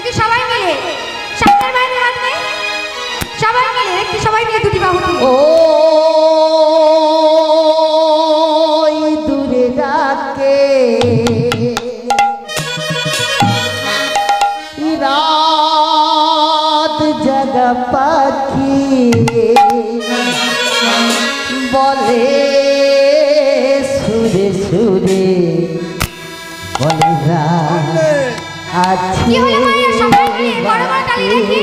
দেখি সবাই মিলে সামনের বাইরে হাত নেই সবাই মিলে দেখি সবাই মিলে দুটি বাহু ও দূরে ডাকে রাত জাগা পাখি বলে সুরে সুরে বলে আছি কি হলো মায়ের সবাই মিলে বড় বড় তালি দেখি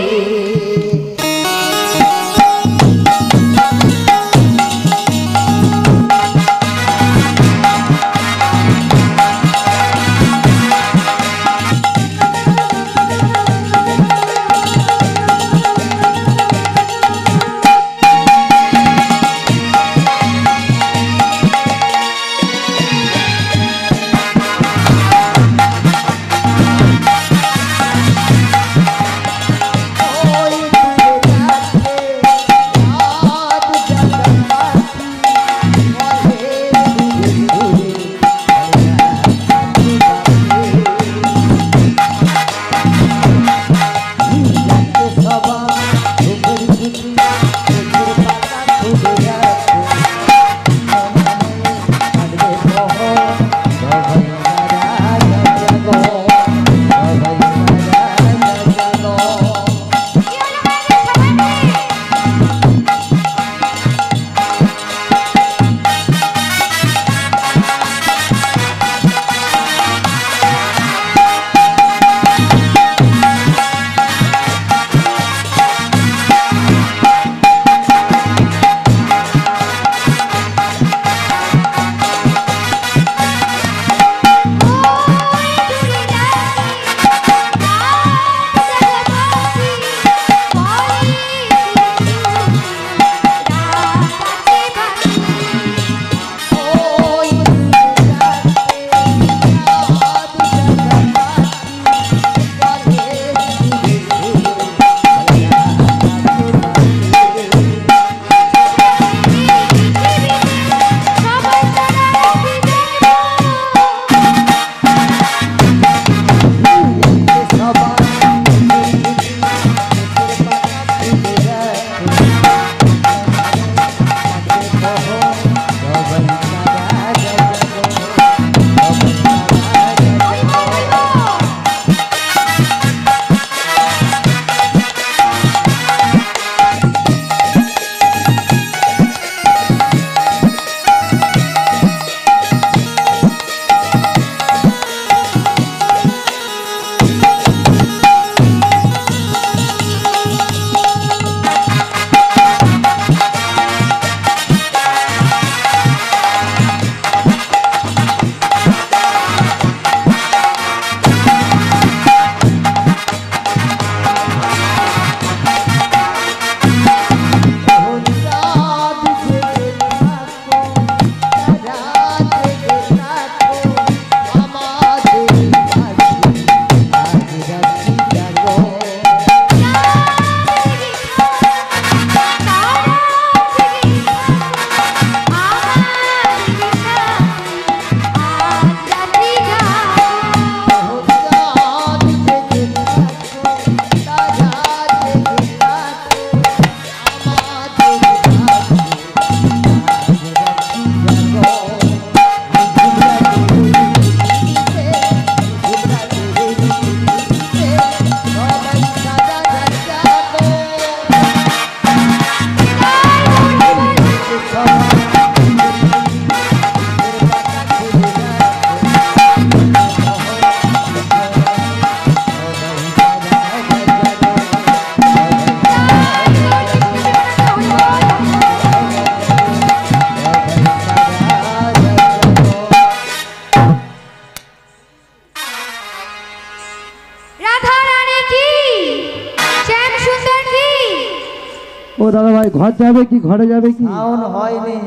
ও দাদা ভাই ঘর যাবে কি ঘরে যাবে কি সাউন্ড হয়নি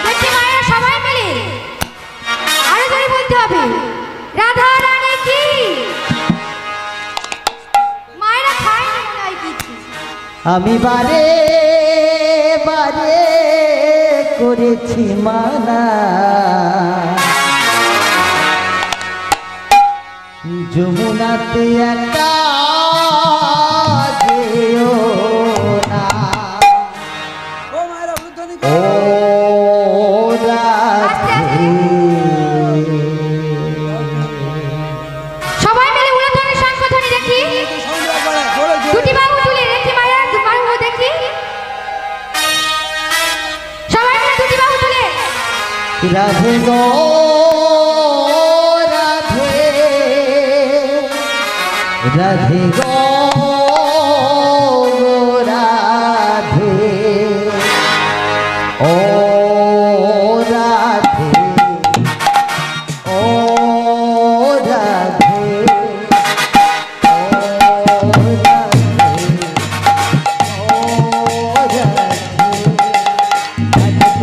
দেখি মায়েরা সবাই মিলে আরো জোরে বলতে হবে রাধা রানী কি মায়েরা খায় না মনে হয় কিছু আমি বারে বারে করেছি মানা যমুনাতে একা যেও না ও মায়েরা উলুধ্বনি ও আস্তে সবাই মিলে উলুধ্বনি শঙ্খধ্বনি দেখি। দুটি বাহু তুলে দেখি মায়া, বাহু দেখি। সবাই মিলে দুটি বাহু তুলে। রাধে গো রাধে রাধে গো রাধে ও রাধে ও রাধে ও রাধে ও রাধে রাধে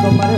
তোমার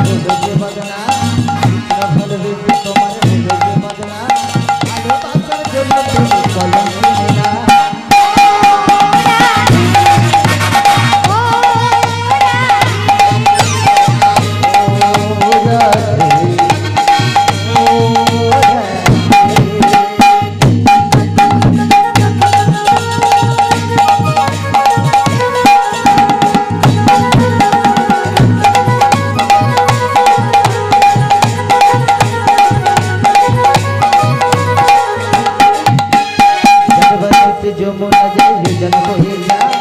যমুনা যাই জল বয়ে যায়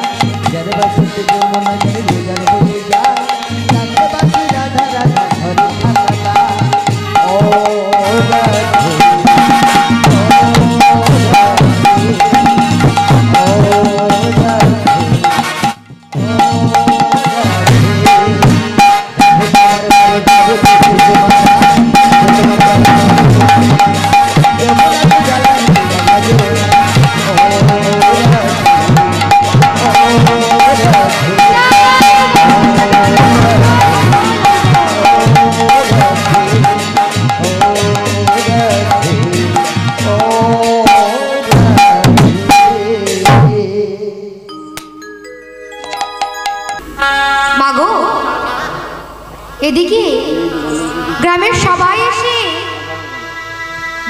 যারে বাসতে যমুনা যাই জল বয়ে যায় রাধে বাসি রাধা রাধা ঘরে থাকা ও রাধে মাগো এদিকে গ্রামের সবাই এসে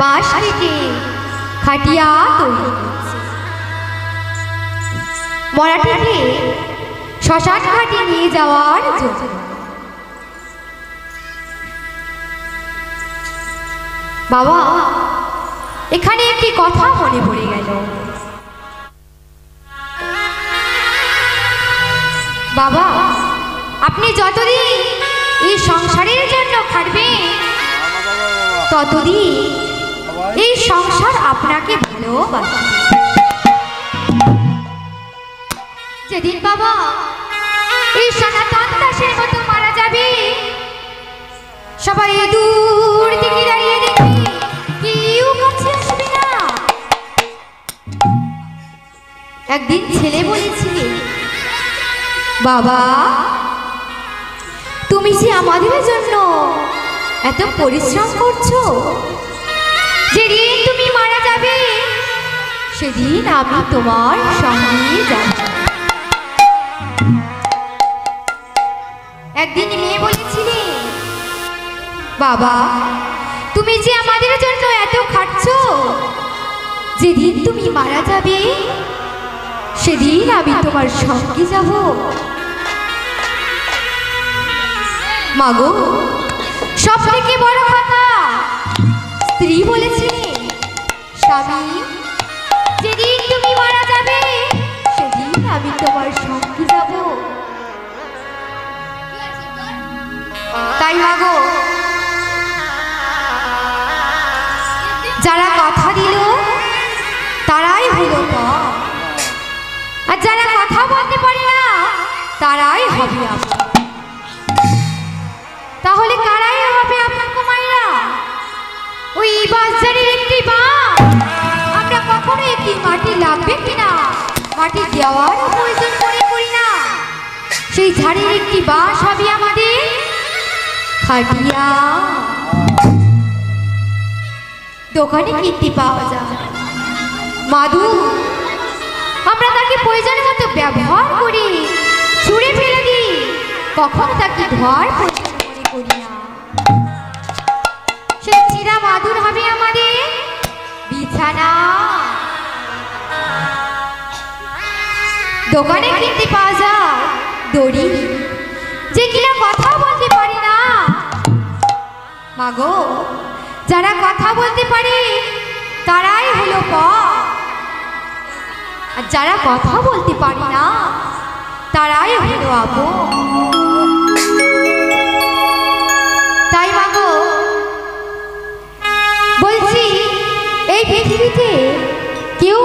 বাঁশ কেটে খাটিয়া তৈরি করছে। মরাটিকে শ্মশান ঘাটে নিয়ে যাওয়ার জন্য। বাবা এখানে একটি কথা মনে পড়ে গেল। বাবা আপনি যতদিন এই সংসারের জন্য খাটবেন ততদিন এই সংসার আপনাকে ভালোবাসবে। যেদিন বাবা এই সনাতন দাসের মতো সবাই দূর থেকে দাঁড়িয়ে দেখি কেউ কাছে আসবে না। একদিন ছেলে বলেছিলে, বাবা তুমি যে আমাদের জন্য এত পরিশ্রম করছো, যেদিন তুমি মারা যাবে সেদিন আমি তোমার সঙ্গে যাব। একদিন মেয়ে বলেছিলে, বাবা তুমি যে আমাদের জন্য এত খাটছো, যেদিন তুমি মারা যাবে সেদিন আমি তোমার সঙ্গে যাব। মাগো সব থেকে বড় কথা স্ত্রী বলেছিলে, স্বামী যেদিন তুমি মারা যাবে সেদিন আমি তোমার সঙ্গে যাব। তাই মাগো যারা কথা দিল তারাই হলো পর, আর যারা কথা বলতে পারে না তারাই হবে আপন। তাহলে কারাই হবে আপনার কুমারীরা? ওই বাজারের একটি বাঁশ আমরা কখনো একটি মাটি লাগবে কিনা মাটি দেওয়ার প্রয়োজন মনে করি না। সেই ঝাড়ের একটি বাঁশ হবে আমাদের খাটিয়া, দোকানে কিনতে পাওয়া যায়। মাদু আমরা তাকে প্রয়োজন মতো ব্যবহার করি, ছুঁড়ে ফেলে দিই, কখনো তাকে ধর প্রয়োজন মনে করি না। সেই চিরা মাদুর হবে আমাদের বিছানা, দোকানে কিনতে পাওয়া যায় দড়ি, যে কিনা কথা বলতে পারে না। মাগো যারা কথা বলতে পারে তারাই হলো পর, আর যারা কথা বলতে পারে না তারাই হলো আপন। তাই মাগো বলছি এই পৃথিবীতে কেউ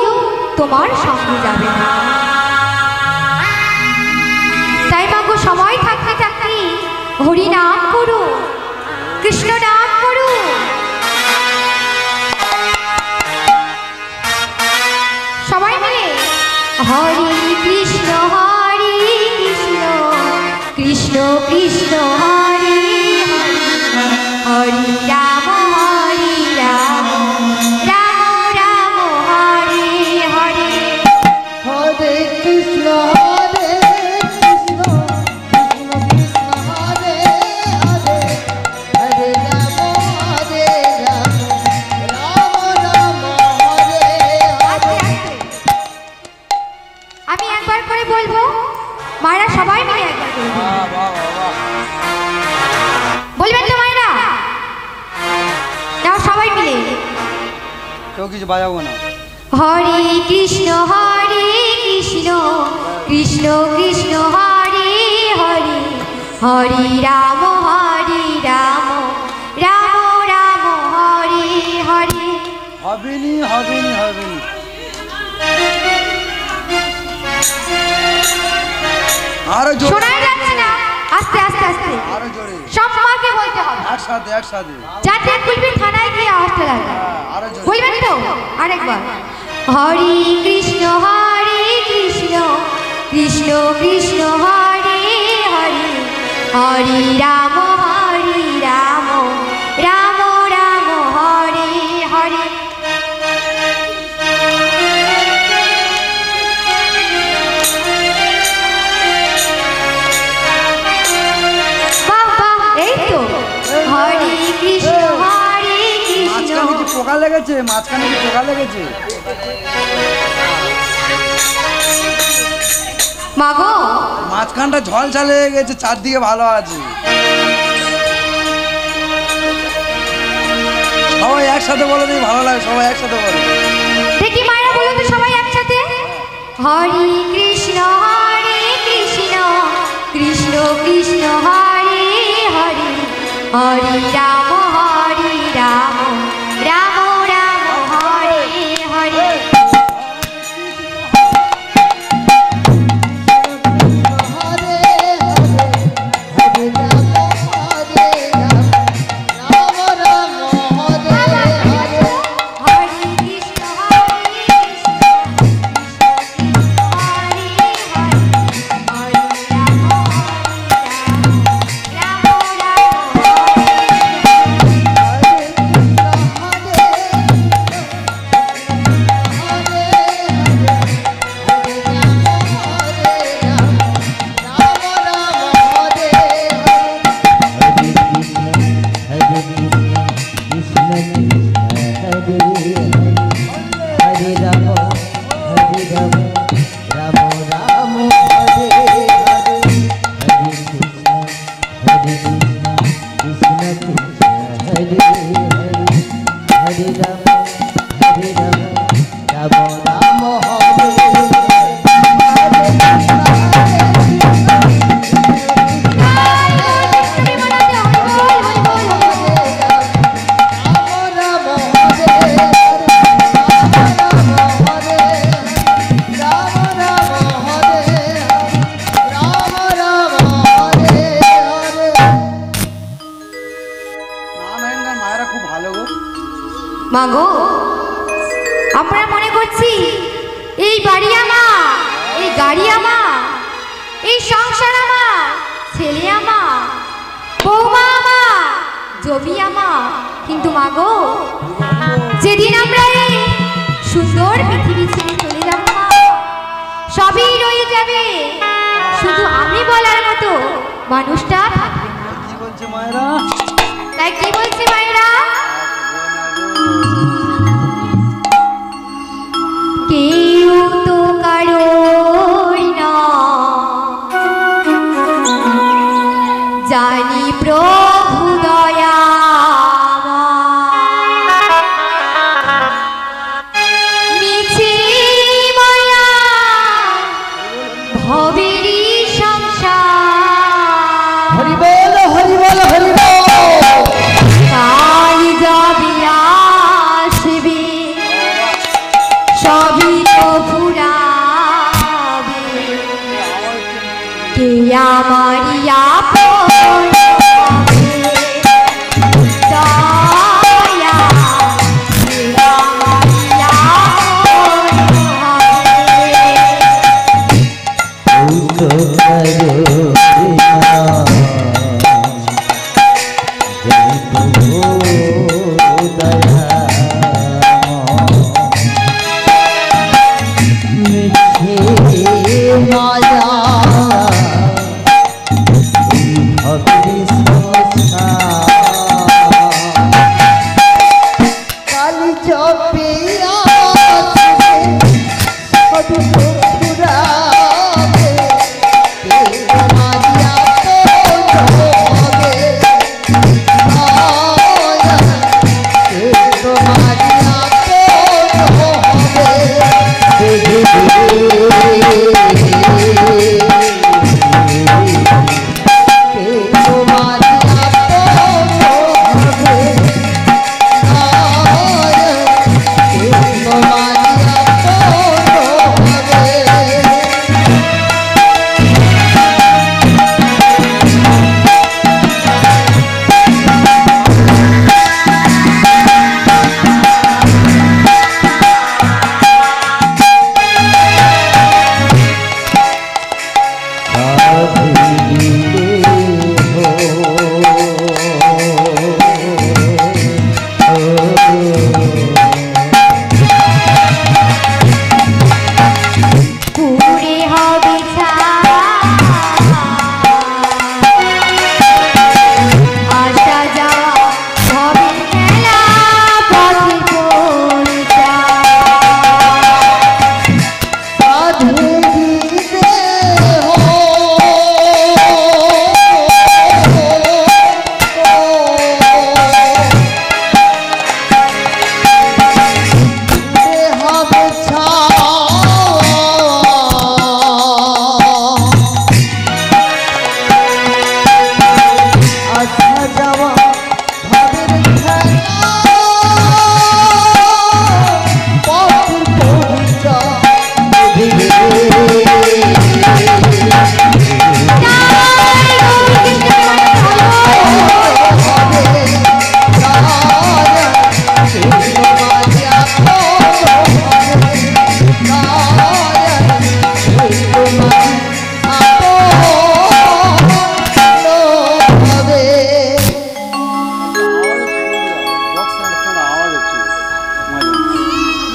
তোমার সঙ্গে যাবে না। তাই মাগো সময় থাকতে থাকতে হরি নাম করো, কৃষ্ণ নাম করো। সবাই মিলে হরে কৃষ্ণ কৃষ্ণ কৃষ্ণ হরে হরে, হরে রাম রাম রাম হরে হরে। হরে কৃষ্ণ হরে কৃষ্ণ কৃষ্ণ কৃষ্ণ হরে হরে, হরে রাম রাম রাম হরে হরে। আমি একবার করে বলবো, মায়েরা সবাই মিলে একবার করে বলবো। বাহ বাহ বাহ। বলবেন তো মায়েরা? নাও সবাই মিলে কেউ কিছু বাজাবো না। হরে কৃষ্ণ কৃষ্ণ কৃষ্ণ হরে হরে, হরে রাম রাম রাম হরে হরে। হবেনি হবেনি হবেনি। আরো জোরে, শোনাই যাচ্ছে না, আস্তে আস্তে আস্তে আরো জোরে, সব মাকে বলতে হবে, একসাথে একসাথে। যাতে বলবি থানায় গিয়ে আওয়াজটা লাগে। আরো জোরে বলবেন তো আরেকবার? হরে কৃষ্ণ কৃষ্ণ কৃষ্ণ হরে হরে, হরে রাম রাম রাম হরে হরে। বাহ বাহ, এই তো হরে কৃষ্ণ কৃষ্ণ। মাঝখানে কি পোকা লেগেছে? মাঝখানে কি পোকা লেগেছে? মাগো মাঝখানটা ঝলঝালে হয়ে গেছে, চারদিকে ভালো আছে। সবাই একসাথে বলে দিই, ভালো লাগে। সবাই একসাথে বলে দেখি মায়েরা বলুন তো সবাই একসাথে, হরে কৃষ্ণ কৃষ্ণ কৃষ্ণ হরে হরে, হরে রাম রাম রাম হরে হরে। হরে হরে, হরে রাম হরে রাম, মাগো, আমরা মনে করছি এই বাড়ি আমার, এই গাড়ি আমার, এই সংসার আমার, ছেলে আমার, বৌমা আমার, জমি আমার। কিন্তু মাগো, যেদিন আমরা এই সুন্দর পৃথিবী ছেড়ে চলে যাব মা, সবই রয়ে যাবে, শুধু আমি বলার মতো মানুষটা থাকবে না। কি বলছে মায়েরা? তাই কি বলছে মায়েরা? কেউ তো কারোর না, জানি প্রভু দয়া, মিছে মায়া ভবেরই সংসার, হরি বল হরি বল হরি বল। কাল যাবে আসবে, সবই তো ফুরাবে, কে আমারই আপন হবে, দয়া, কে আমারই আপন হবে।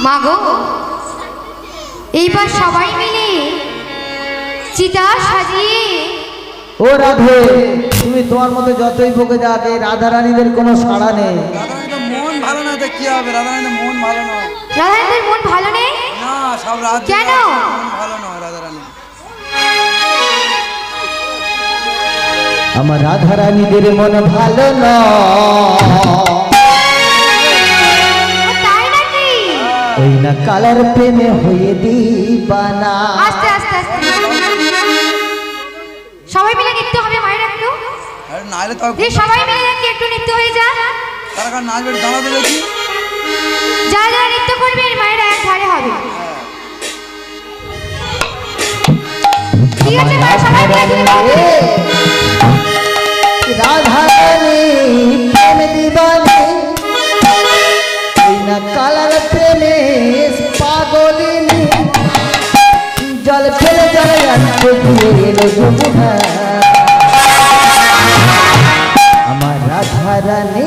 মাগো, এইবার সবাই মিলে চিতা সাজিয়ে। ও রাধে, তুমি তোমার মতো যতই বকে যাবে, রাধা রানীদের কোনো সাড়া নেই। রাধারানীর মন ভালো না, কি হবে? রাধারানীর মন ভালো নয়। রাধারানীদের মন ভালো নেই? না, সব রাত কেন? মন ভালো নয় রাধারানী। আমার রাধা রানীদের মন ভালো নয়। তাই নাকি? ওই না কালার প্রেমে হয়ে দিবানা। আস্তে আস্তে আস্তে সবাই মিলে নৃত্য হবে মায়ের একটু। আরে নাইলে তো সবাই মিলে নাকি একটু নৃত্য হয়ে যা। কারা কারা নাচবে দাঁড়াতে দেখি। যারা যারা নৃত্য করবে মায়ের এক ধারে হবে। ঠিক আছে মা, সবাই মিলে রাধা রানী প্রেম দিবানে, ওই না যমুনা আমার রাধারানী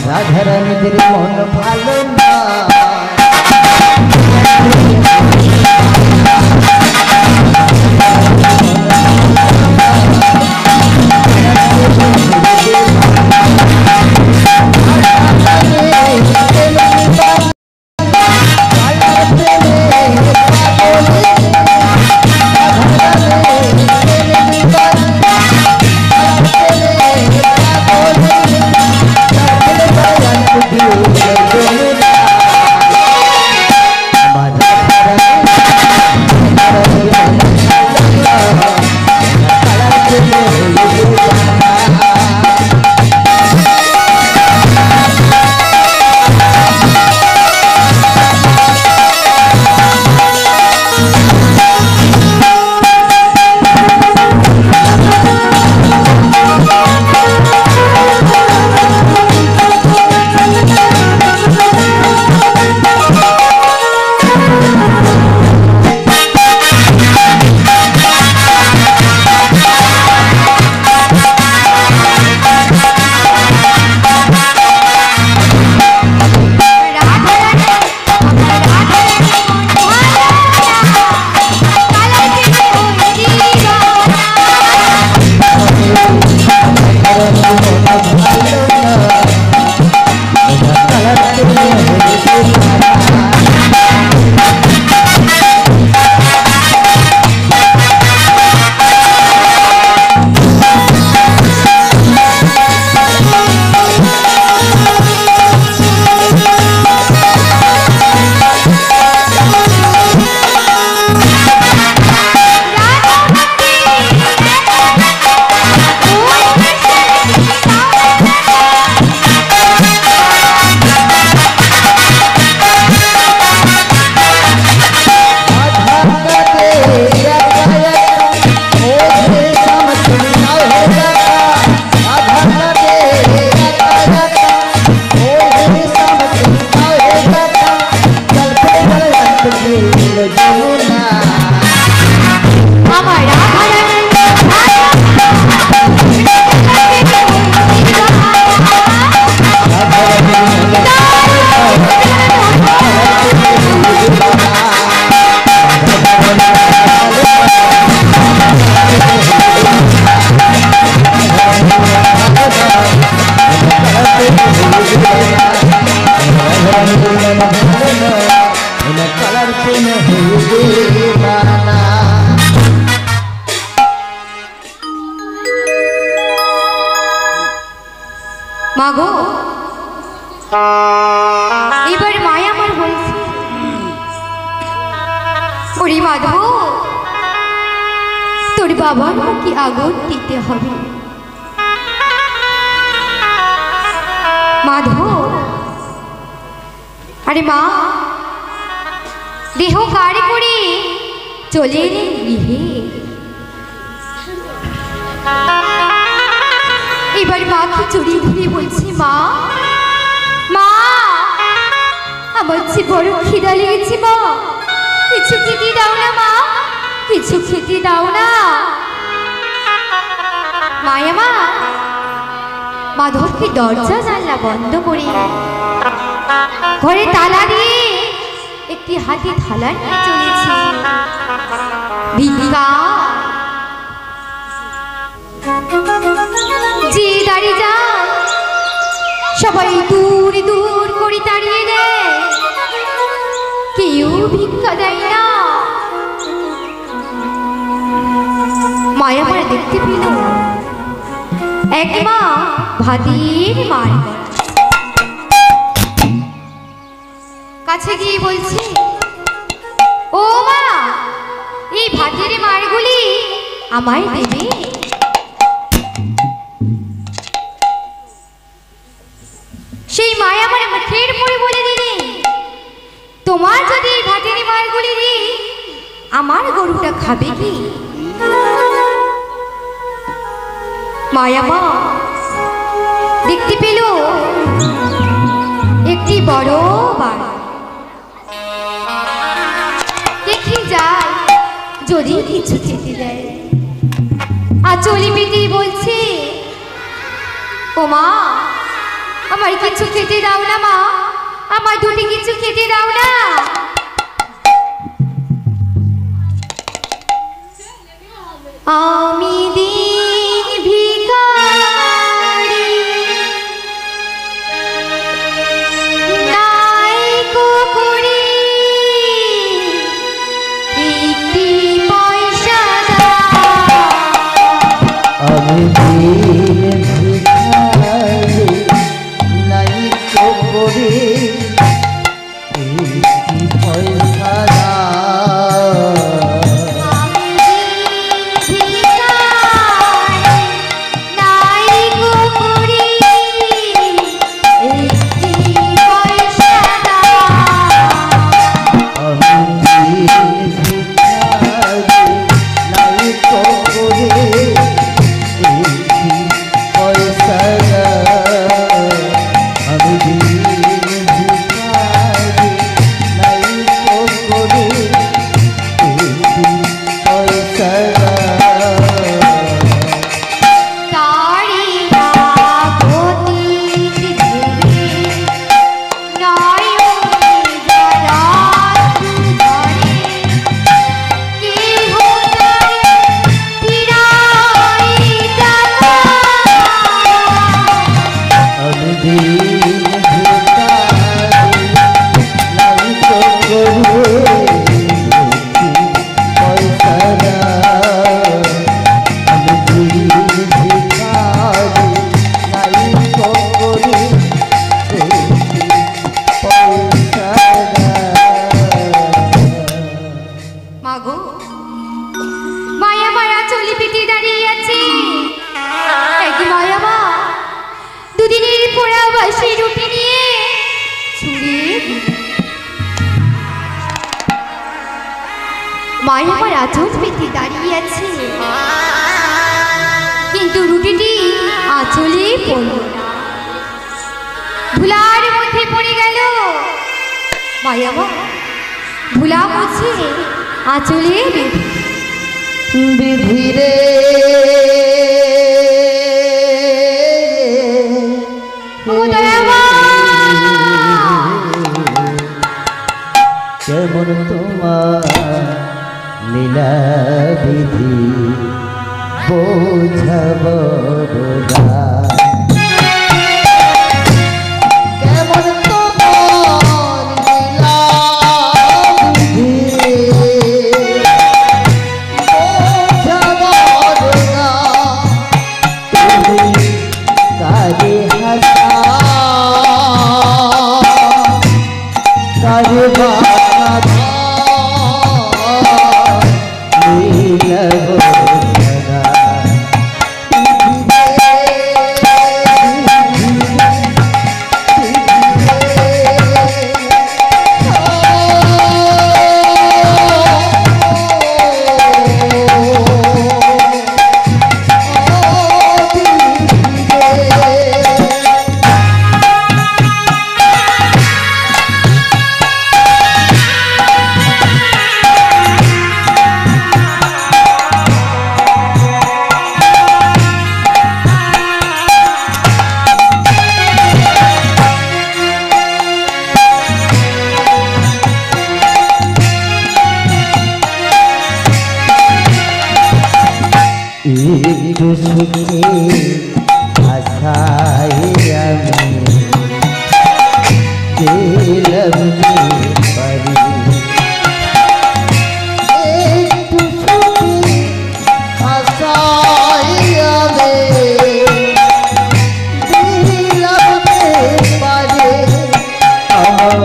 রাধারানীদের মন ভালো না মাগো এবার মায়া আমার বলছে ওরে মাধব তোর বাবার কি আগুন দিতে হবে মাধব আরে মা দেহ কার করে চলে এলেন গৃহে এবার মাকে চড়িয়ে ধরে বলছি মা মা আমার যে বড় খিদা লেগেছে মা কিছু খেতে দাও না মা কিছু খেতে দাও না মায়া মা মাধবকে দরজা জানলা বন্ধ করে ঘরে তালা দিয়ে একটি হাতে থালা নিয়ে চলেছে ভিক্ষা যে দাঁড়িয়ে যায় সবাই দূর দূর করে দাঁড়িয়ে দেয় কেউ ভিক্ষা দেয় না মায়া মায়া দেখতে পেল এক মা ভাতের মার কাছে গিয়ে বলছে ও মা এই ভাতের মারগুলি আমায় দেবে সেই মায়া আমার মুখের পরে বলে দিলে তোমার যদি এই ভাতের মারগুলি দিই আমার গরুটা খাবে কি মায়া মা দেখতে পেল একটি বড় বাড়ি দেখি যায় যদি কিছু খেতে দেয় চলি পেতে বলছে, ও মা আমার কিছু খেতে দাও না মা, আমার দুটি কিছু খেতে দাও না। আমি দিন ভিখারি নাইকো করি একটি পয়সা দাও। আমি দিন ভিখারি নাই তো করে একটি পয়সা দাও। আমি দিন ভিখারি নাইকো করি একটি পয়সা দাও। আমি দিন ভিখারি নাই তো করে একটি পয়সা দাও। আমি দিন ভিখারি নাই তো করে একটি পয়সা দাও। তারি আপতিত দেবে নয়নে জলাশু ধরে, কেহ তারে ফিরাই টাকা। আমি দিন ভিখারি নাই তো করে একটি পয়সা দাও। আমি দিন ভিখারি নাই তো করে একটি পয়সা দাও। মাগো মায়া মায়া চলি পিটি দাঁড়িয়ে আছে, একই মায়া মা দুদিনের পোড়া বাসি রুটি নিয়ে ছুঁড়ে দিল। মায়া আমার আঁচল পেতে দাঁড়িয়ে আছে, কিন্তু রুটিটি আঁচলে পড়ল না, ধুলার মধ্যে পড়ে গেল। মায়া মা ধুলা মুছে আঁচলে বেঁধে বিধিরে ও দয়ামা। কেমন তোমার লীলা বিধি বোঝাব না। কেমন তোমার লীলা বিধি বোঝাব না। তুমি কাজে হাসা কাজে বাধা নীলব না। একটু সুখে আশায় আমি গেলাম যে পারি। একটু সুখে আশায় আমি গেলাম যে পারি। আমার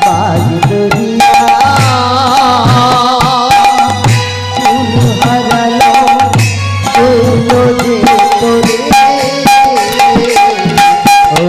বাজ দরিয়া ও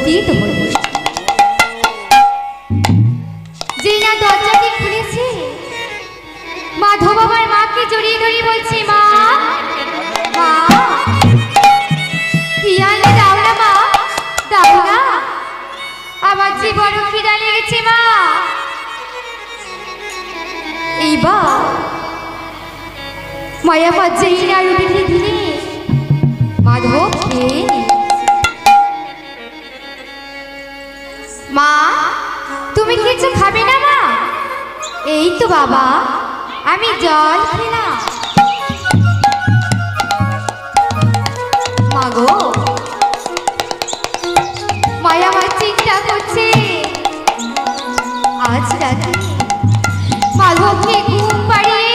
উপস্থিত হল। যেই না দরজাটি খুলেছে, মাধব আমার মাকে জড়িয়ে ধরে বলছে, মা মা, কি আনলে দাও না মা, দাও না, আমার যে বড় খিদা লেগেছে মা। এইবার মায়ামা যেই না রুটিটি দিলে মাধব খেয়ে নিল। মা, তুমি কিছু খাবে না মা? এই তো বাবা, আমি জল খেলাম। মাগো, মায়ামা চিন্তা করছে আজ রাতে মাধবকে ঘুম পাড়িয়ে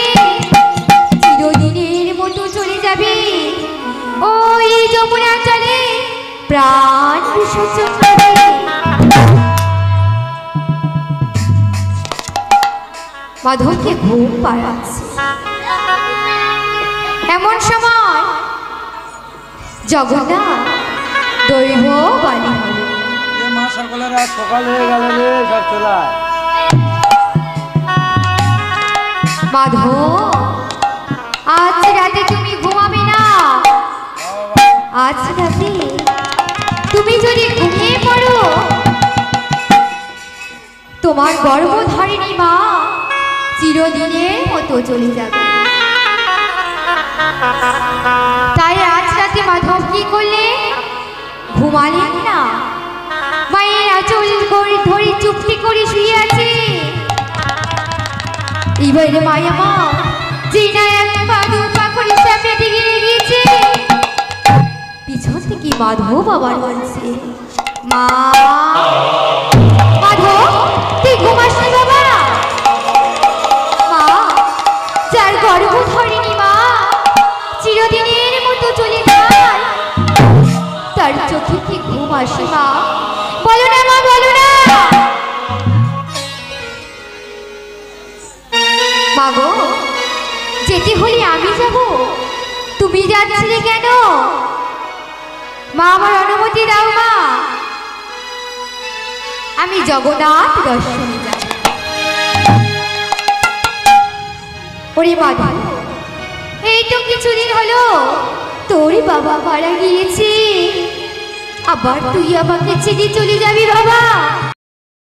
চিরদিনের মতো চলে যাবে ওই যমুনা জলে প্রাণ বিসর্জন দেবে। মাধবকে ঘুম পাড়াচ্ছে, এমন সময় জগন্নাথ দৈব বাণী হল। মা সকলের আজ সকাল হয়ে গেল রে, সব চলায়। মাধব, আজ রাতে তুমি ঘুমাবে না। আজ রাতে তুমি যদি ঘুমিয়ে পড়ো, তোমার গর্ভধারিণী মা চিরদিনের মতো চলে যাবে। তাই আজ রাতে মাধব কি করলে? ঘুমালেন না, মায়ের আঁচল ধরে চুপটি করে শুয়ে আছে। এবারে মায়ামা যেই না এক পা দু পা করে সামনে দিকে এগিয়েছে, পিছন থেকে মাধব আবার বলছে, মা মাধব, তুই ঘুমাসনি বাবা? মা, যার গর্ভধারিণী মা চিরদিনের মতো চলে যায়, তার চোখে কি ঘুম আসে মা? বলো না মা, বলো না। মাগো, যেতে হলে আমি যাব, তুমি যাচ্ছিলে কেন? মা, আমার অনুমতি দাও মা, আমি জগন্নাথ দর্শনে যাব। ওরে মাধব, এই তো কিছুদিন হলো তোর বাবা মারা গিয়েছে, আবার তুই আমাকে ছেড়ে চলে যাবি বাবা?